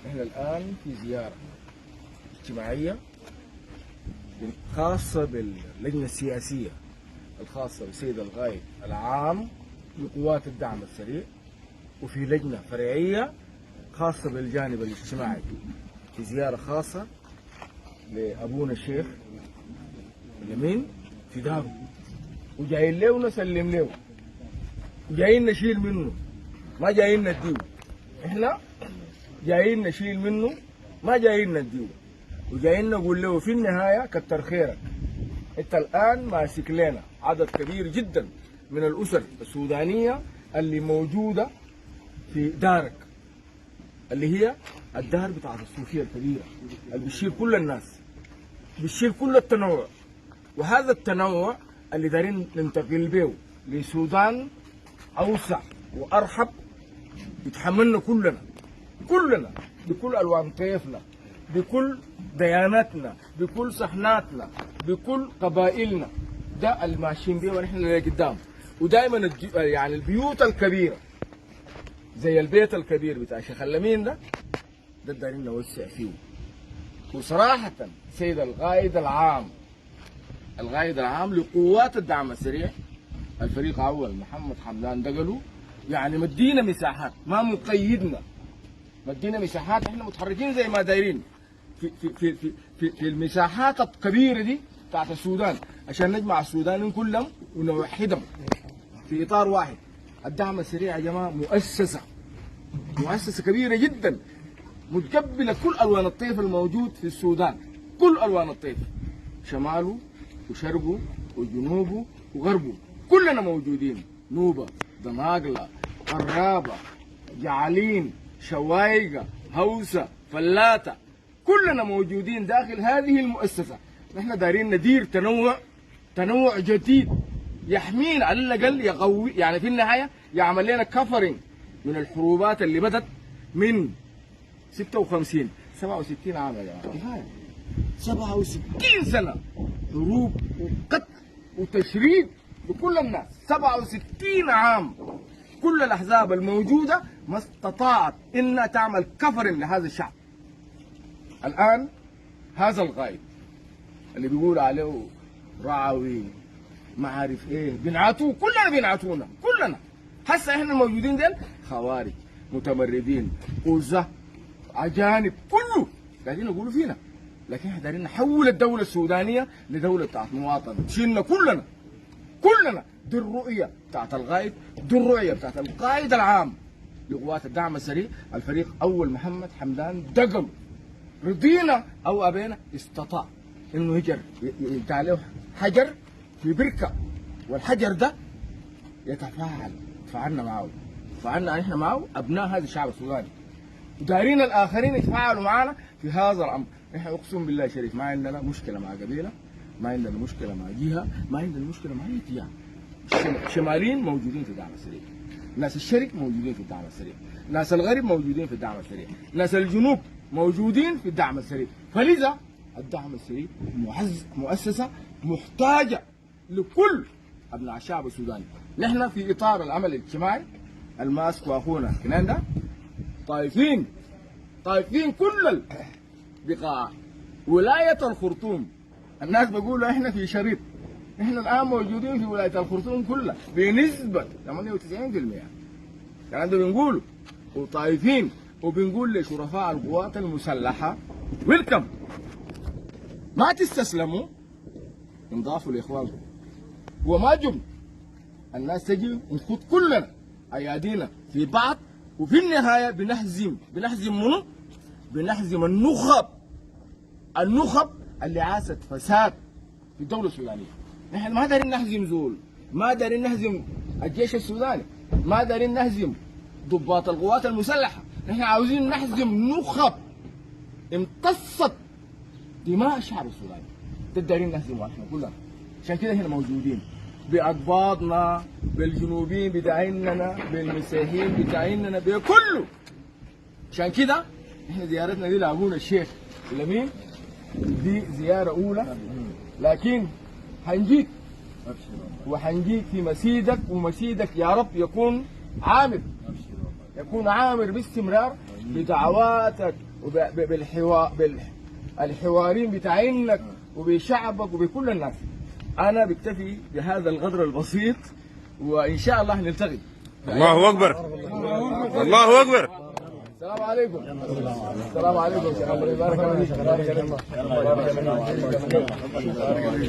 احنا الآن في زيارة اجتماعية خاصة باللجنة السياسية الخاصة بالسيد القائد العام لقوات الدعم السريع، وفي لجنة فرعية خاصة بالجانب الاجتماعي في زيارة خاصة لأبونا الشيخ اليمين في دارو، وجايين له نسلم له وجايين نشيل منه، ما جايين نديه. احنا جايين نشيل منه ما جايين نديه، وجايين نقول له في النهاية كتر خيرك، انت الآن ماسك لنا عدد كبير جدا من الأسر السودانية اللي موجودة في دارك، اللي هي الدار بتاعت الصوفية الكبيرة اللي بتشيل كل الناس، بتشيل كل التنوع. وهذا التنوع اللي دارين ننتقل به لسودان أوسع وأرحب، يتحملنا كلنا بكل ألوان طيفنا، بكل دياناتنا، بكل صحناتنا، بكل قبائلنا. ده اللي ماشيين بيه ونحن اللي قدام. ودائما يعني البيوت الكبيرة زي البيت الكبير بتاع شيخ اللمين ده دايرين نوسع فيه. وصراحة سيد القائد العام لقوات الدعم السريع الفريق أول محمد حمدان دقلو، يعني مدينا مساحات، ما مقيدنا، مدينا مساحات، احنا متحركين زي ما دايرين في المساحات الكبيرة دي بتاعت السودان عشان نجمع السودانيين كلهم ونوحدهم في إطار واحد. الدعم السريع يا جماعة مؤسسة كبيرة جدا متقبلة كل ألوان الطيف الموجود في السودان، كل ألوان الطيف، شماله وشرقه وجنوبه وغربه، كلنا موجودين، نوبة، دماغلة، قرابة، جعلين، شوايقة، هوسة، فلاتة، كلنا موجودين داخل هذه المؤسسة. نحن دايرين ندير تنوع جديد يحمينا، على الأقل يقوي، يعني في النهاية يعمل لنا كفرنج من الحروبات اللي بدت من 56 67 عام يا جماعة، نهاية 67 سنة حروب وقتل وتشريد لكل الناس، 67 عام. كل الأحزاب الموجودة ما استطاعت إنها تعمل كفرنج لهذا الشعب. الآن هذا القائد اللي بيقول عليه رعوي ما عارف ايه بنعاتوه، كلنا بينعاتونا كلنا. هسه احنا الموجودين ديل خوارج، متمردين، قزة، اجانب، كله قاعدين يقولوا فينا، لكن احنا دايرين نحول الدولة السودانية لدولة بتاعت مواطنة تشيلنا كلنا. دي الرؤية بتاعت القائد، دي الرؤية بتاعت القائد العام لقوات الدعم السريع الفريق أول محمد حمدان دقلو. رضينا أو أبينا استطاع إنه يلقى عليه حجر في بركة، والحجر ده تفاعلنا معه، تفاعلنا احنا معه أبناء هذا الشعب السوداني، ودارين الآخرين يتفاعلوا معنا في هذا الأمر. احنا أقسم بالله شريف ما عندنا مشكلة مع قبيلة، ما عندنا مشكلة مع جهة، ما عندنا مشكلة مع أي جهة. الشماليين موجودين في الدعم السريع، ناس الشرق موجودين في الدعم السريع، ناس الغرب موجودين في الدعم السريع، ناس الجنوب موجودين في الدعم السريع. فلذا الدعم السريع مؤسسة محتاجة لكل أبناء الشعب السوداني. نحن في إطار العمل الاجتماعي الماسك وأخونا كنان ده طايفين كل البقاع، ولاية الخرطوم. الناس بيقولوا احنا في شريط، احنا الآن موجودين في ولاية الخرطوم كلها بنسبة 98%. الكلام ده بنقوله وطايفين، وبنقول لشرفاء القوات المسلحة ويلكم، ما تستسلموا، انضافوا لاخوانكم، وما جم الناس تجي نخوض كلنا ايادينا في بعض، وفي النهايه بنهزم منو؟ بنهزم النخب اللي عاست فساد في الدوله السودانيه. نحن ما دارين نهزم زول، ما دارين نهزم الجيش السوداني، ما دارين نهزم ضباط القوات المسلحه، نحن عاوزين نهزم نخب امتصت دماء الشعب السوداني. ده دارين نهزمه احنا كلنا. عشان كده احنا موجودين بأقباضنا، بالجنوبيين بتاعيننا، بالمسيحيين بتاعيننا، بكله. عشان كده احنا زيارتنا دي لابونا الشيخ اليمين دي زيارة أولى، لكن حنجيك وحنجيك في مسيدك، ومسيدك يا رب يكون عامر باستمرار بدعواتك بالحوارين بتاعينك وبشعبك وبكل الناس. انا بكتفي بهذا القدر البسيط، وان شاء الله نلتقي. الله اكبر، الله اكبر. السلام عليكم. السلام عليكم.